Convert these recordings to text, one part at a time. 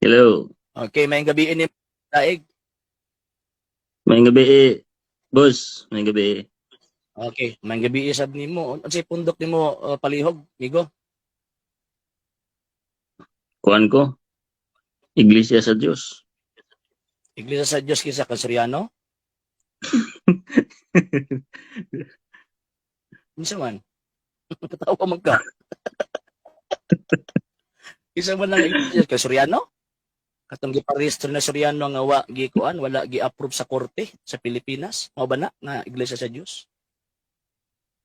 Hello. Okay, may gabi ini daig. May gabi boss. May gabi. Okay, may gabi isab nimo. Unsay pundok nimo palihog, migo? Kuan ko. Iglesia sa Diyos. Iglesia sa Dios kisa ka Suryano? Unsa man? Tawa man ka. Isa man lang iglesia ka Suryano? Katong giparehistro na Suryano nga wa gikuan, wala gi-approve sa korte sa Pilipinas. Mao ba na nga iglesia sa Dios?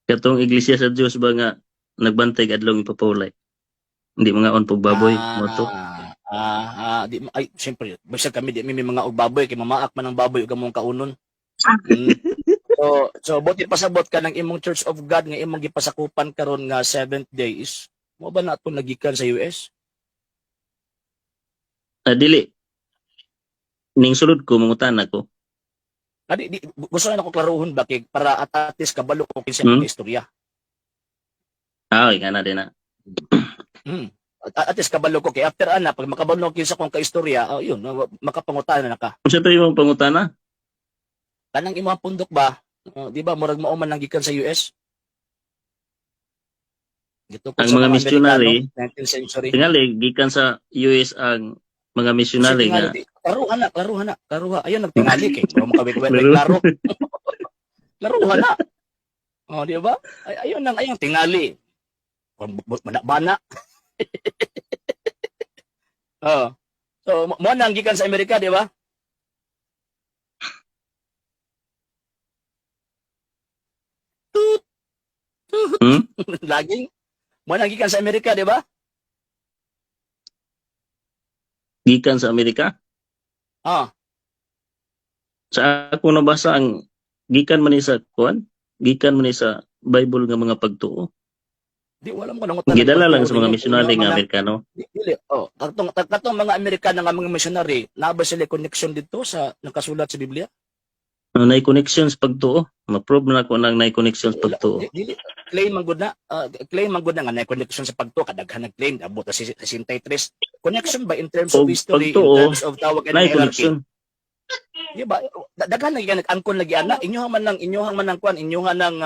Katong Iglesia sa Diyos ba nga nagbantay adlong ipapulay. Hindi mga on pagbaboy mo to. Di ay syempre, basta kami di may mga og baboy kay mamaak man ang baboy ug among kaunon. Mm. So buti pasabot ka ng imong Church of God nga imong gipasakupan karon nga 7th day is mo ba na ito nagikan sa US? Dili. Ning sulod ko mangutana ko. Gusto na ako klaruhon ba kay para atis kabalo ko kinsa Hmm? mga istorya. Okay, nga na din na. Mm. Atis kabalo ko kay after ana pag makabalo kinsa kong kaistorya, yun makapangutana na ka. Kung sa imong pangutana, Kanang imong pundok ba? Di ba murag mao man gikan sa US? Gito ang mga missionary, 19th century. tingali, gikan sa US ang mga missionary nga. Klaruhan na. Ayun, nagtingali kay. Bro, makabit-wet, Laro. klaro. Klaruhan na. Di ba? Ayun, tingali. Bana. So, mo nang gikan sa Amerika, di ba? Tut. Hmm? Laging. Mo nang gikan sa Amerika, di ba? Gikan sa Amerika. Ah, Sa ako nabasa ang gikan man ni sa kuan, gikan man ni sa Bible nga mga pagtuo. di wala mo nang Gidala lang sa mga missionary nga Amerikano. Dili. Katong mga Amerikano nga mga missionary, naba sila connection dito sa nakasulat sa Biblia? Nay connection sa pagtuo. Ma-prove na ko nang nay connection sa pagtuo. Dili. Claim man gud na nga na connection sa pagtuo kadaghan nag-claim abot sa 63. Connection ba in terms of O history, in pagtuo, terms of tawag and nay hierarchy? connection. Di ba? Daghan lagi nag-angkon lagi ana. Inyohan man ng kuan, inyohan ng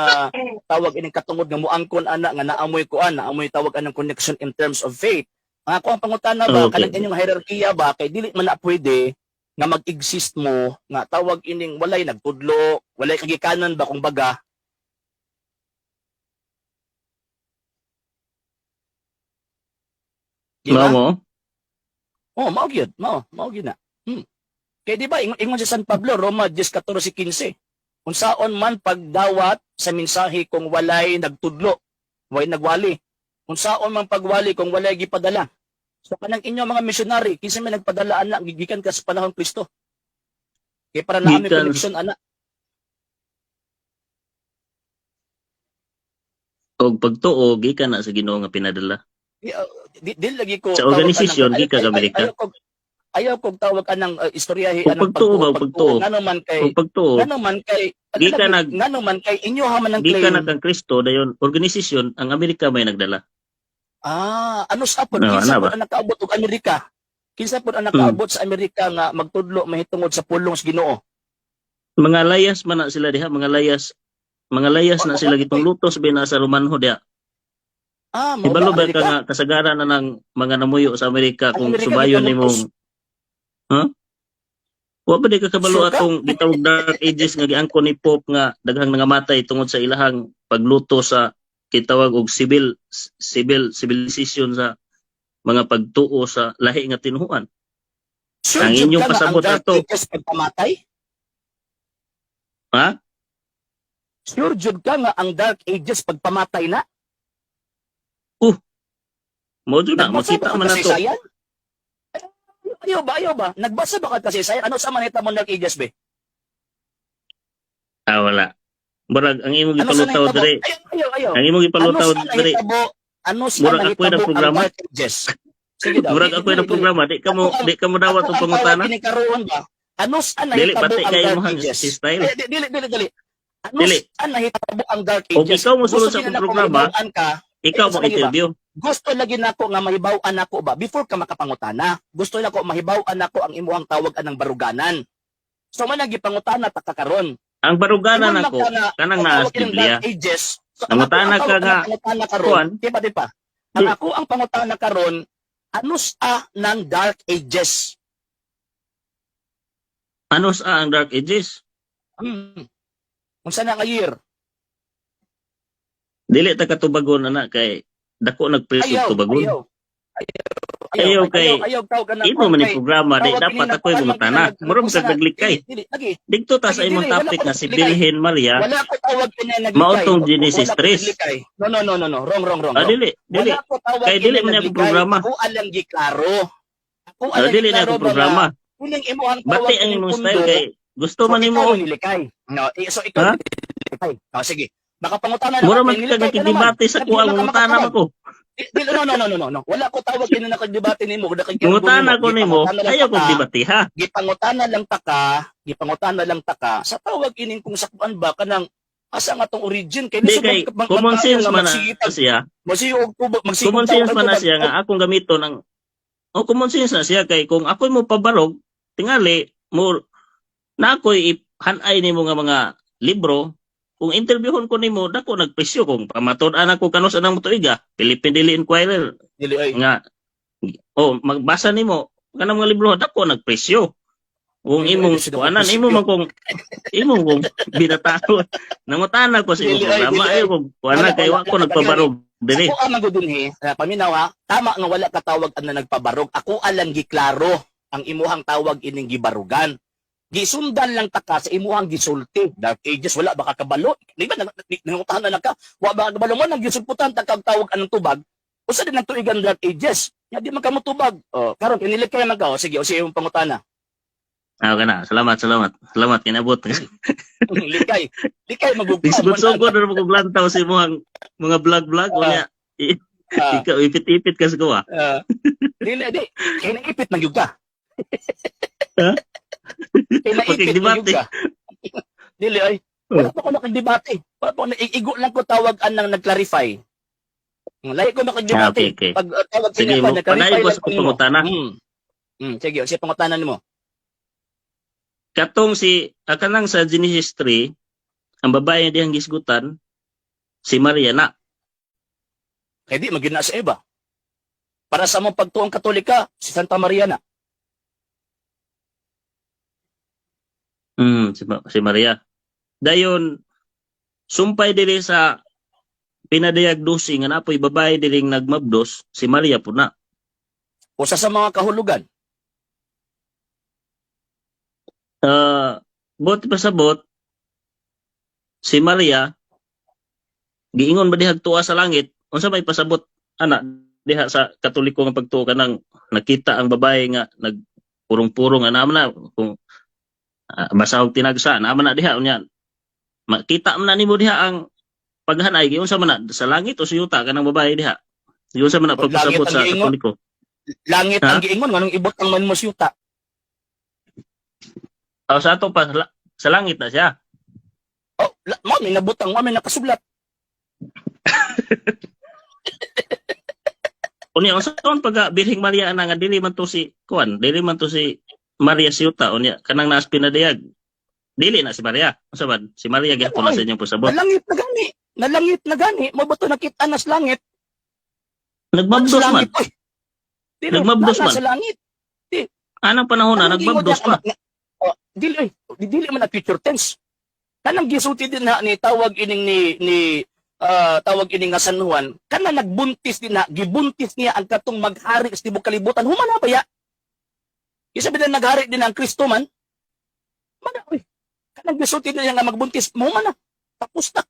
tawag ining katungod nga moangkon ana nga naamoy kuan, naamoy tawag anang connection in terms of faith. Ang ako ang pangutana ba Okay. kanang inyong hierarkiya ba kay dili man na pwede nga mag-exist mo nga tawag ining walay nagtudlo, walay kagikanan ba kung baga. Di ba? Mao mo? Mao gyud, mao gyud na. Kay di ba ingon sa San Pablo Roma 10:14-15. Kung saon man pagdawat sa mensahe kung walay nagtudlo, walay nagwali. Kung saon man pagwali kung walay gipadala. So kanang inyo mga missionary, kinsa may nagpadala ana gigikan ka sa panahon Kristo. Kay para na ami Gikan. connection ana. Og pagtuo gikan na sa Ginoo nga pinadala. Di lagi ko Sa organisasyon gikan sa Amerika. Ayaw kog tawag anang istoryahi Og anang pagtuo ba pagtuo? ngano man kay Og pagtuo, ngano man kay inyo ha man ang gikan na claim. kang Kristo dayon organisasyon ang Amerika may nagdala. Ano sa pod No, kinsa ana ba? pod ang nakaabot og Amerika? Kinsa pod ang nakaabot sa Amerika nga magtudlo mahitungod sa pulong sa Ginoo? Mga layas man na sila diha, mga layas na sila gitong lutos ba na sa Romanho diha. Mao Ibalo ba Amerika? ka nga kasagaran na ng mga namuyo sa Amerika Ang kung Amerika subayon gitong lutos. nimong wa ba di ka kabalo Sure ka? atong gitawag dark ages nga giangkon ni Pope nga daghang nangamatay tungod sa ilahang pagluto sa kitawag og civilization sa mga pagtuo sa lahi nga tinuhuan. Sure Ang jud inyong ka nga pasabot ang Dark ato. Ages pagpamatay? Ha? Sure jud ka nga ang Dark Ages pagpamatay na? Mo jud na Nagbasa makita ba ka man nato. kasaysayan? Ayaw ba? Nagbasa ba ka kasaysayan? Ano sa manita mo Dark Ages be? Wala. Murag ang imong Ano sa gipalutaw nahitabo? dire. Ayaw. Ang imong gipalutaw dire. Ano sa Murag ako nahitabo yung ang programa. Dark Ages? Sige daw. Murag ako yung programa, di ka mo dawat og pangutana. Kinikaroon ba? Ano sa Dili nahitabo pati ang kayo Dark mo hang Ages? style. Dili. Ano Dili. sa nahitabo ang Dark Og Ages? ikaw mo sulod Gusto sa nila programa, kung ibawaan ka, ikaw mo sige ba? interview. gusto lagi nako nga mahibaw-an nako ba before ka makapangutana. Gusto nako mahibaw-an nako ang imuhang tawag anang baruganan. So man lagi pangutana ta karon. Ang baruganan Ingon na ako, ka na, kanang ang naas tawag ilang Biblia. dark ages. So, Nangutana ka nga, pangutana kuwan? karon. Di ba? Ang Di. ako ang pangutana karon, ano sa ng dark ages? Ano sa ang Dark Ages? Unsa na nga year? Dili ta katubagon ana kay dako nagpresyo Ayaw, tubagon. ayaw. Ayaw kay ayaw tawag ka ng imo man ni kay- programa di tawag dapat kinina, ako'y kuwan, mangutana. kinina, Murag usa kag na, naglikay. dili, lagi. Dito ta sa Dili, imong dili, wala topic ko nga si naglikay. Bilhin Maria. Wala ko tawag kina naglikay. Mautong O, Genesis wala ko 3. naglikay. No. Wrong. Ah, dili. Wala ko tawag Kay dili man ako programa. Ako alang giklaro. Ako Ah, alang dili na giklaro ako programa. Kuning imo ang tawag Bati ang kining imong pundo, style kay gusto man ikaw nimo. nilikay. No, so ikaw Ha? nilikay. O, sige. Baka pangutana Mura naman, man nilikay ka nakidebate sa Hindi kuha naman ka mangutana makatawag. ko. No. Wala ko tawag kina nakadebate nimo. Mangutana ko nimo, ayaw kog debate ha. Gipangutana lang taka sa tawag ining kung sakpan ba kanang asa nga tong origin kay Di kay common sense man na siya. Common sense man na siya nga akong gamiton ang common sense na siya kay kung ako'y mo pabarog tingali mo na ako'y hanay nimo nga mga libro kung interviewon ko nimo dako nagpresyo kung pamatud-an ako kanus anang motuiga Philippine Daily Inquirer dili ay nga magbasa nimo kanang mga libro dako nagpresyo kung Dili, imong ay, sino kuanan magpresyo? imo man kung binataon nangutana ko sa imong Dili, ay, programa dili, ay. ayo kung kuanan kay wa ko nagpabarog dili. Ako ang magudunhi, paminaw ha, tama nga wala ka tawag ang na nagpabarog. Ako alang giklaro ang imuhang tawag ining gibarugan. Gisundan lang taka sa imuhang gisulti. Dark ages, wala baka kabalo. Di ba, nangutahan na ka, wala baka kabalo mo, nang gisulputan, takag tawag anong tubag. Usa din ang tuigan dark ages. Ya, di man ka mo tubag. O, karon pinilit ka na ka. O, sige, yung pangutana. Kana. Salamat kinabot. Likay magugma. Sugod-sugod na mo lantaw sa mga vlog-vlog o niya. Ikaw ipit-ipit ka sa kuha. Dili, kinaipit man yung ka. Ha? Kinaipit man yung Pakigdebate. ka. Dili, ay. Wala pa ko nakagdebate. Wala pa ko igo lang ko tawag ang nag-clarify. Lahi ko nakagdebate. Okay. Pag tawag Sige, kinaka, panayin ko lang sa ko nimo. pangutana. Sige, siya pangutanan mo. Katong kanang sa Genesis 3, ang babae diyang gisgutan, si Maria na. Kaya di, magina sa iba. Para sa mong pagtuong Katolika, si Santa Maria na. Si Maria. Dayon, sumpay dili sa pinadayagdosi nga napoy babae diling nagmabdos, si Maria po na. Usa sa mga kahulugan. Bot pasabot, si Maria, giingon ba dihag tuwa sa langit? Unsa may pasabot, ana, diha sa Katoliko nga pagtuo ka nang nakita ang babae nga nagpurong-purong, naman na, kung basahog tinagsa, naman na diha, unya, makita man na nimo diha ang paghanay, giunsa man na, sa langit o sa yuta ka ng babae diha? Giunsa man na Pag pagpasabot langit ang sa giingon? Katoliko? Langit Ha? ang giingon, anong ibot ang manmusyuta. Sa ato pa, sa langit na siya. Oh, may nabutang, may nakasulat. Unya unsa taon pag Birhing Maria ana nga dili man to si Maria Siuta unya kanang naas pinadayag. Dili na si Maria. Unsa man? Si Maria gyapon na sa inyong pasabot. Nalangit na gani, mo ba to nakita na sa langit? Nagmabdos man. Oy. Dili, Nagmabdos man. Sa langit. Anang panahon na Anong gingon nagmabdos niya? pa. Dili man na future tense. Kanang gisulti din na ni tawag ining tawag ining nga San Juan, kana nagbuntis din na, gibuntis niya ang katong maghari sa tibok kalibutan. Humana ba ya? Isa ba na naghari din ang Kristo man? Mana, oy. Kanang gisulti din niya nga magbuntis, humana. Tapos na.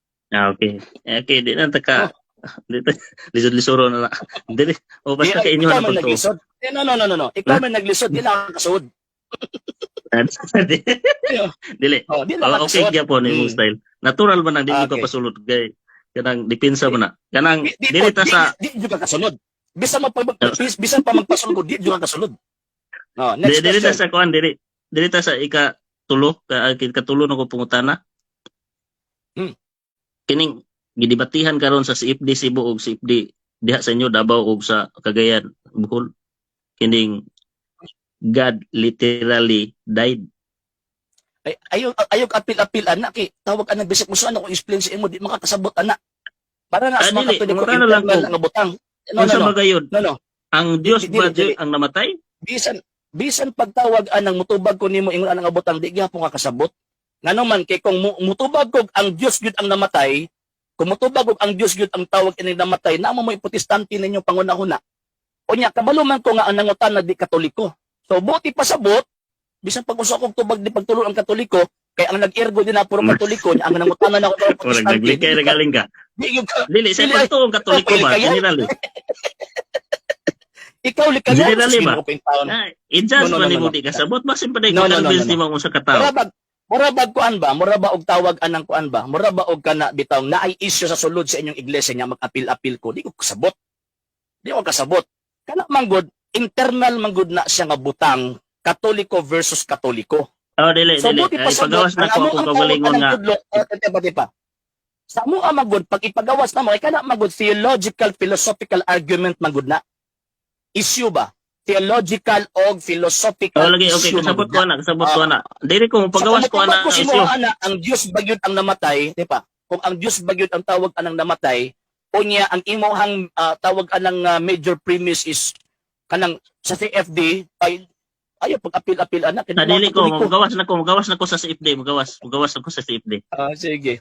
Okay. Okay, di na taka. Dito lisod-lisoro na. Dili. O basta kay inyo Ikaw na man pagtuo. naglisod. No. Ikaw man naglisod, di lang kasud. Dili. Oh, di lang Okay kasud. gyapon imong style. Natural man ang dili Okay. ka pasulod kay kanang depensa man na. Kanang Di dili ta sa di ka kasunod. Bisan pa magpasulod, di ka kasunod. No, next dili ta question. sa kuan dili ta sa ikatulo na ko pangutana. Kining gidebatihan karon sa CFD Cebu ug CFD diha sa inyo Davao ug sa Cagayan, Bohol, kining God literally died. Ay, ayog apil-apil anak kay tawag anak bisik mo sa ano kung explain sa imo di makakasabot anak. Para na sa mga Dili, katoliko muna na lang internal ko. nga butang. No, Unsa no, no. magayod? No, no. Ang Dios Dili, ba dili. ang namatay? Bisan pagtawag anang mutubag ko nimo ingon anang abotang di gyapon ka kasabot. Ngano man kay kung mutubag kog ang Dios gyud ang namatay, kung mutubag kog ang Dios gyud ang tawag ini namatay, namo mo protestante ninyo pangunahuna. Unya kabalo man ko nga ang nangutan na di katoliko. So buti pasabot bisan pag usa kog tubag di pagtulo ang katoliko, kay ang nag-ergo din na puro katoliko, ang nangutanan ako ng Murag protestante. naglikay na galing ka. Di gyud ka. Dili, sa Dili, pagtuong Katoliko ba? Kaya? Generally. Ikaw likayan Generally ba? sa ko taon. I-judge No, no, man no, ni no, mo no. di kasabot. Basin pa na No, no, no, convince no, ni mo sa katao. Murabag kuan ba? Muraba og tawag anang kuan ba? Muraba og kana bitaw na ay issue sa sulod sa inyong iglesia nya mag-apil-apil ko. Di ko kasabot. Di ko kasabot. Kana manggod internal manggod na siya nga butang Katoliko versus Katoliko. Oh, dili. Buti pa sa Ipagawas na ko akong kagalingon nga. Tipa. Sa mo magud pag ipagawas na mo ay kana magud theological philosophical argument magud na. Issue ba? Theological o philosophical Oh, lagi, okay. issue Kasabot magud ko na. Dili ko pagawas ko na. Sa mo ana ang Dios bagyod ang namatay, di ba? Kung ang Dios bagyod ang tawag anang namatay, unya ang imong tawag anang major premise is kanang sa CFD ay ayo pag-apil-apil anak. Dili ko, magawas na ko sa CFD. Magawas na ko sa CFD. Sige.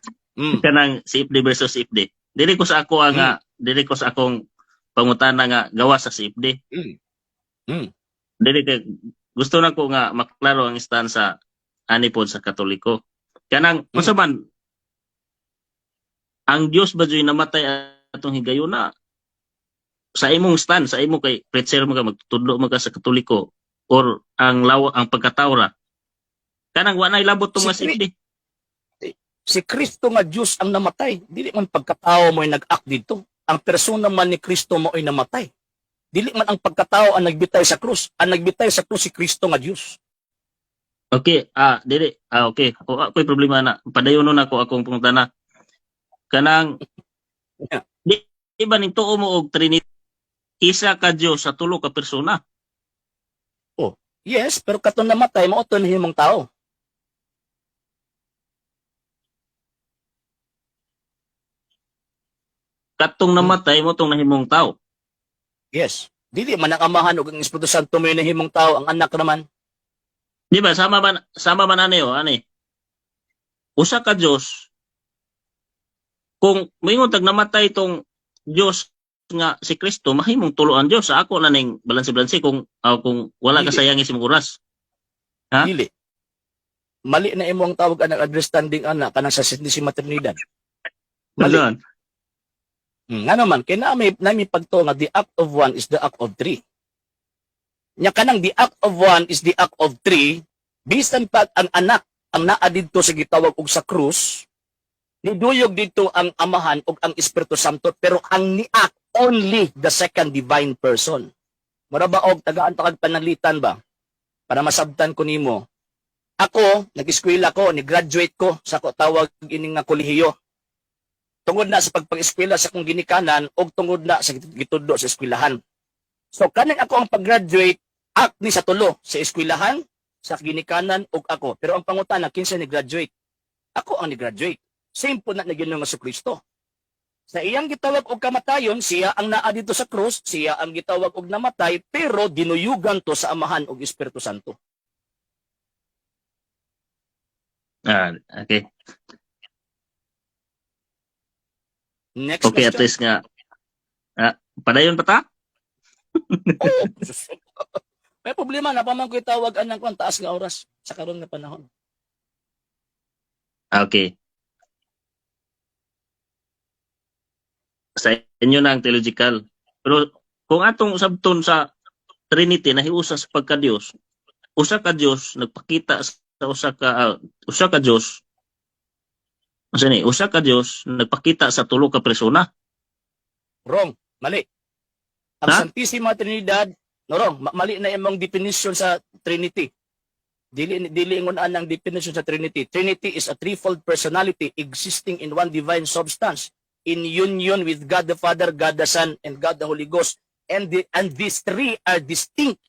Kanang CFD versus CFD. Dili ko sa ako nga, dili ko sa akong pangutana nga gawas sa CFD. Dili kay gusto na ko nga maklaro ang istansa ani pod sa Katoliko. Kanang unsa man ang Dios ba joy namatay atong higayuna sa imong stand, sa imo kay preacher mo ka magtudlo mo ka sa Katoliko or ang pagkatawra. Kanang wa na ilabot tong Si CFD. Si Kristo nga Diyos ang namatay. Dili man pagkatao mo ay nag-act dito. Ang persona man ni Kristo mo ay namatay. Dili man ang pagkatao ang nagbitay sa krus. Ang nagbitay sa krus si Kristo nga Diyos. Okay, dili. Okay. O ako'y problema na. Padayon na ako akong pangutana. Kanang di ba ning tuo mo og Trinity? Isa ka Dios sa tulo ka persona. Yes, pero katong namatay mo to himong tao. Katong namatay mo tong nahimong tao. Yes. Dili man ang amahan ug ang Espiritu Santo mo yung himong tao, ang anak naman. Di ba sama man ani. Usa ka Dios. Kung moingon tag namatay tong Dios nga si Kristo, mahimong tulo ang Dios. Sa ako na ning balanse-balanse kung wala ka Dili. sayangi si mong oras. Ha? Dili. Mali na imo ang tawag anak understanding anak kanang sa Santisima Trinidad. Mali. Malon. Nga naman, kaya nami pagto nga the act of one is the act of three. Nya kanang the act of one is the act of three, bisan pag ang anak ang naa didto sa gitawag og sa krus, niduyog dito ang amahan ug ang Espiritu Santo, pero ang ni-act only the second divine person. Mura ba og tagaan pa kag panalitan ba? Para masabtan ko nimo. Ako, nag-eskwela ko, ni-graduate ko sa ko tawag ining nga kolehiyo. Tungod na sa pagpag-eskwela sa kong ginikanan o tungod na sa gitudlo sa eskwelahan. So, kaning ako ang pag-graduate, act ni sa tulo, sa eskwelahan, sa ginikanan, o ako. Pero ang pangutana, kinsa ni-graduate? Ako ang ni-graduate. Same po na Ginoo nga Kristo. Sa iyang gitawag og kamatayon, siya ang naa dito sa krus, siya ang gitawag og namatay, pero dinuyugan to sa Amahan og Espiritu Santo. Okay. Next Okay, at question. least nga. Padayon pa ta? Oh, may problema na pa man ko itawag anang kung taas nga oras sa karon nga panahon. Okay. Sa inyo na ang theological. Pero kung atong sabton sa Trinity na hiusa sa pagka-Dios, usa ka Dios nagpakita sa usa ka Dios. Usa ka Dios nagpakita sa tulo ka persona. Wrong, mali. Ang Ha? Santisima Trinidad, wrong, mali na imong definition sa Trinity. Dili ingon ang definition sa Trinity. Trinity is a threefold personality existing in one divine substance. in union with God the Father, God the Son, and God the Holy Ghost. And these three are distinct